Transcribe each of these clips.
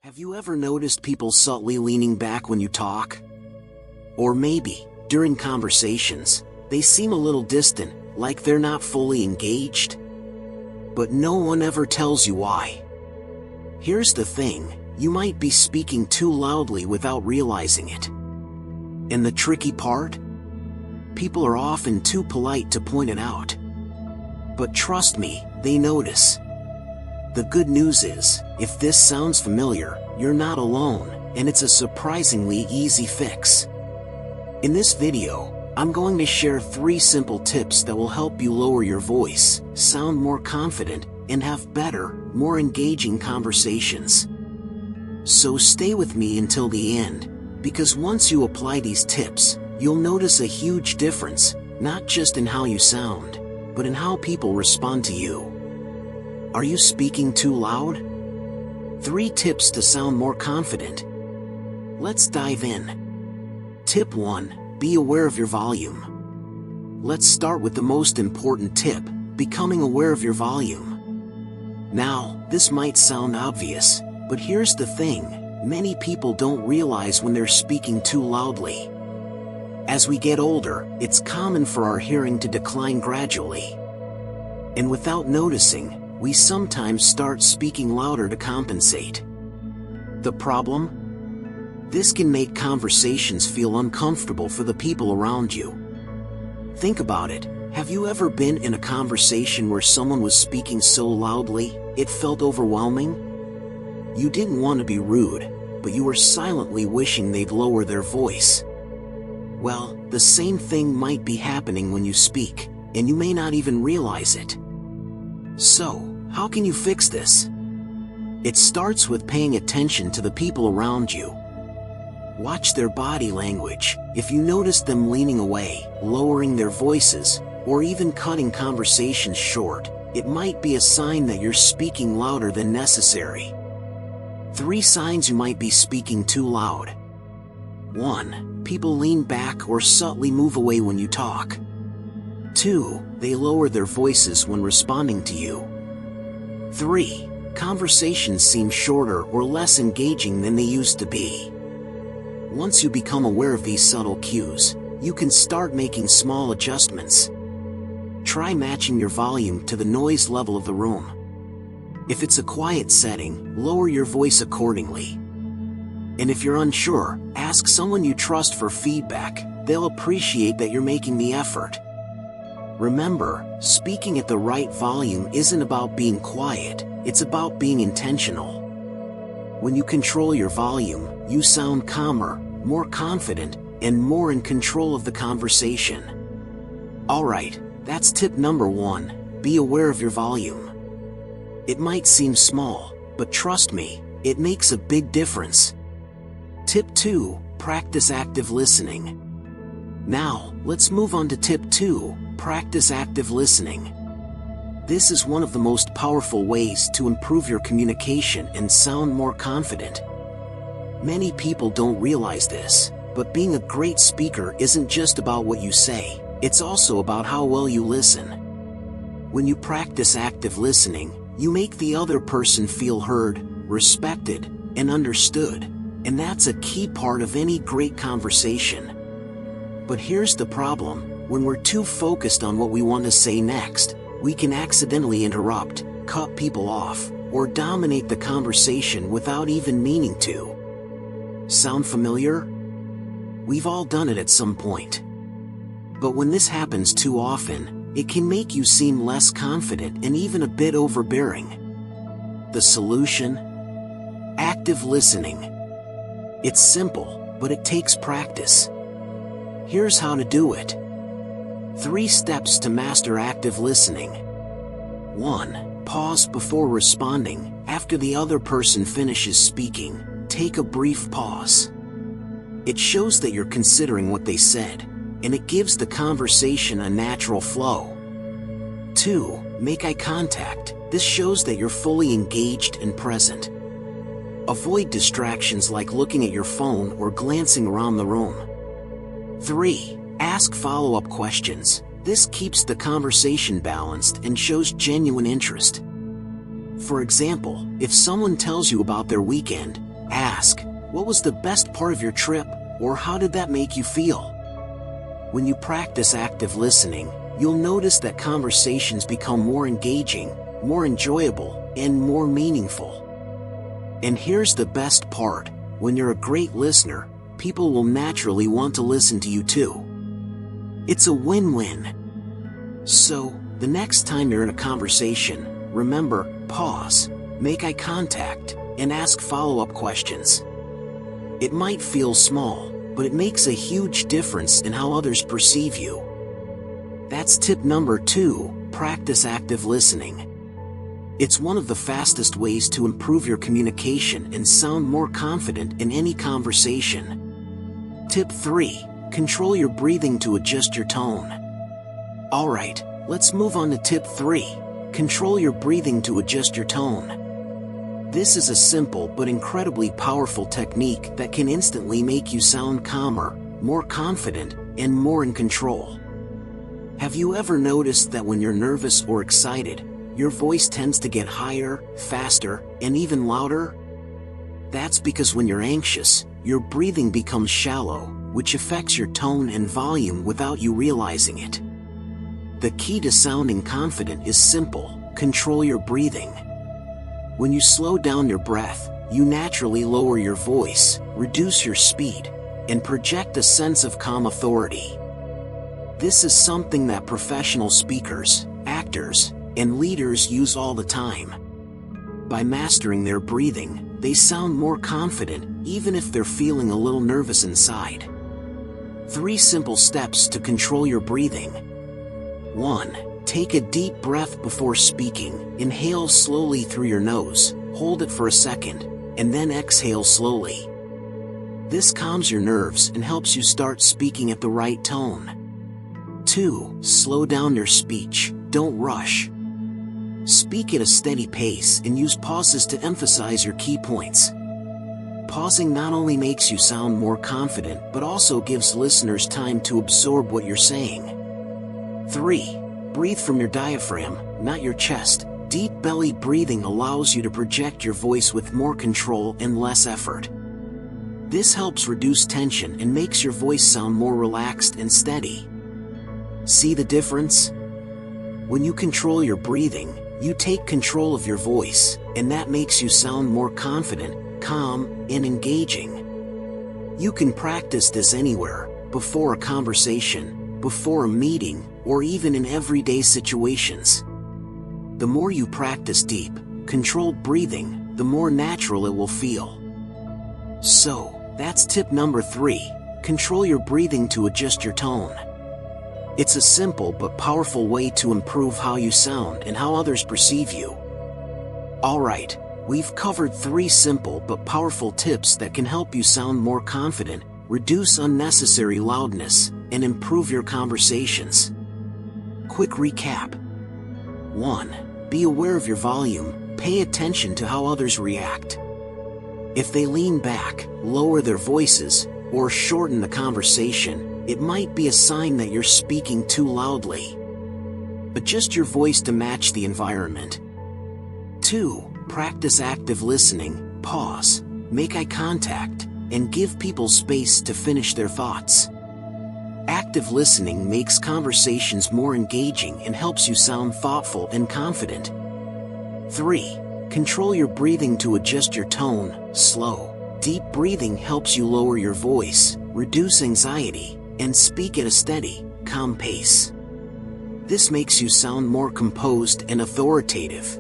Have you ever noticed people subtly leaning back when you talk? Or maybe, during conversations, they seem a little distant, like they're not fully engaged? But no one ever tells you why. Here's the thing, you might be speaking too loudly without realizing it. And the tricky part? People are often too polite to point it out. But trust me, they notice. The good news is, if this sounds familiar, you're not alone, and it's a surprisingly easy fix. In this video, I'm going to share 3 simple tips that will help you lower your voice, sound more confident, and have better, more engaging conversations. So stay with me until the end, because once you apply these tips, you'll notice a huge difference, not just in how you sound, but in how people respond to you. Are you speaking too loud? 3 tips to sound more confident. Let's dive in. Tip 1. Be aware of your volume. Let's start with the most important tip, becoming aware of your volume. Now, this might sound obvious, but here's the thing, many people don't realize when they're speaking too loudly. As we get older, it's common for our hearing to decline gradually. And without noticing, we sometimes start speaking louder to compensate. The problem? This can make conversations feel uncomfortable for the people around you. Think about it. Have you ever been in a conversation where someone was speaking so loudly, it felt overwhelming? You didn't want to be rude, but you were silently wishing they'd lower their voice. Well, the same thing might be happening when you speak, and you may not even realize it. So, how can you fix this? It starts with paying attention to the people around you. Watch their body language. If you notice them leaning away, lowering their voices, or even cutting conversations short, it might be a sign that you're speaking louder than necessary. 3 signs you might be speaking too loud. 1. People lean back or subtly move away when you talk. 2. They lower their voices when responding to you. 3. Conversations seem shorter or less engaging than they used to be. Once you become aware of these subtle cues, you can start making small adjustments. Try matching your volume to the noise level of the room. If it's a quiet setting, lower your voice accordingly. And if you're unsure, ask someone you trust for feedback. They'll appreciate that you're making the effort. Remember, speaking at the right volume isn't about being quiet, it's about being intentional. When you control your volume, you sound calmer, more confident, and more in control of the conversation. Alright, that's tip number 1, be aware of your volume. It might seem small, but trust me, it makes a big difference. Tip 2, practice active listening. Now, let's move on to tip 2, practice active listening. This is one of the most powerful ways to improve your communication and sound more confident. Many people don't realize this, but being a great speaker isn't just about what you say, it's also about how well you listen. When you practice active listening, you make the other person feel heard, respected, and understood, and that's a key part of any great conversation. But here's the problem, when we're too focused on what we want to say next, we can accidentally interrupt, cut people off, or dominate the conversation without even meaning to. Sound familiar? We've all done it at some point. But when this happens too often, it can make you seem less confident and even a bit overbearing. The solution? Active listening. It's simple, but it takes practice. Here's how to do it. 3 steps to master active listening. 1. Pause before responding. After the other person finishes speaking, take a brief pause. It shows that you're considering what they said, and it gives the conversation a natural flow. 2. Make eye contact. This shows that you're fully engaged and present. Avoid distractions like looking at your phone or glancing around the room. 3. Ask follow-up questions. This keeps the conversation balanced and shows genuine interest. For example, if someone tells you about their weekend, Ask, what was the best part of your trip, or how did that make you feel? When you practice active listening, you'll notice that conversations become more engaging, more enjoyable, and more meaningful. And here's the best part: when you're a great listener, people will naturally want to listen to you too. It's a win-win. So, the next time you're in a conversation, remember, pause, make eye contact, and ask follow-up questions. It might feel small, but it makes a huge difference in how others perceive you. That's tip number 2, practice active listening. It's one of the fastest ways to improve your communication and sound more confident in any conversation. Tip 3, control your breathing to adjust your tone. Alright, let's move on to tip 3, control your breathing to adjust your tone. This is a simple but incredibly powerful technique that can instantly make you sound calmer, more confident, and more in control. Have you ever noticed that when you're nervous or excited, your voice tends to get higher, faster, and even louder? That's because when you're anxious, your breathing becomes shallow, which affects your tone and volume without you realizing it. The key to sounding confident is simple: control your breathing. When you slow down your breath, you naturally lower your voice, reduce your speed, and project a sense of calm authority. This is something that professional speakers, actors, and leaders use all the time. By mastering their breathing, they sound more confident even if they're feeling a little nervous inside. 3 simple steps to control your breathing. 1. Take a deep breath before speaking. Inhale slowly through your nose, hold it for a second, and then exhale slowly. This calms your nerves and helps you start speaking at the right tone. 2. Slow down your speech. Don't rush. Speak at a steady pace and use pauses to emphasize your key points. Pausing not only makes you sound more confident but also gives listeners time to absorb what you're saying. 3. Breathe from your diaphragm, not your chest. Deep belly breathing allows you to project your voice with more control and less effort. This helps reduce tension and makes your voice sound more relaxed and steady. See the difference? When you control your breathing, you take control of your voice, and that makes you sound more confident, calm, and engaging. You can practice this anywhere: before a conversation, before a meeting, or even in everyday situations. The more you practice deep, controlled breathing, the more natural it will feel. So, that's tip number 3, control your breathing to adjust your tone. It's a simple but powerful way to improve how you sound and how others perceive you. Alright, we've covered 3 simple but powerful tips that can help you sound more confident, reduce unnecessary loudness, and improve your conversations. Quick recap. 1. Be aware of your volume. Pay attention to how others react. If they lean back, lower their voices, or shorten the conversation, it might be a sign that you're speaking too loudly. Adjust your voice to match the environment. 2. Practice active listening. Pause, make eye contact, and give people space to finish their thoughts. Active listening makes conversations more engaging and helps you sound thoughtful and confident. 3. Control your breathing to adjust your tone. Slow, deep breathing helps you lower your voice, reduce anxiety, and speak at a steady, calm pace. This makes you sound more composed and authoritative.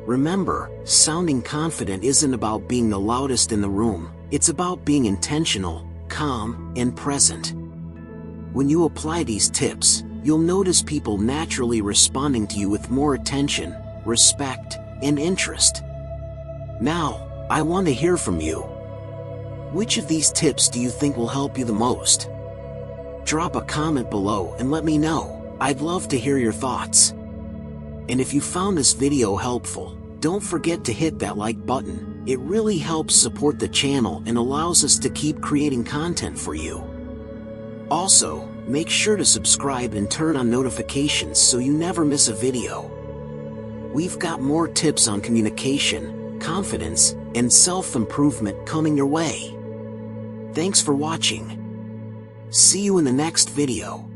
Remember, sounding confident isn't about being the loudest in the room, it's about being intentional, calm, and present. When you apply these tips, you'll notice people naturally responding to you with more attention, respect, and interest. Now, I want to hear from you. Which of these tips do you think will help you the most? Drop a comment below and let me know. I'd love to hear your thoughts. And if you found this video helpful, don't forget to hit that like button. It really helps support the channel and allows us to keep creating content for you. Also, make sure to subscribe and turn on notifications so you never miss a video. We've got more tips on communication, confidence, and self-improvement coming your way. Thanks for watching. See you in the next video.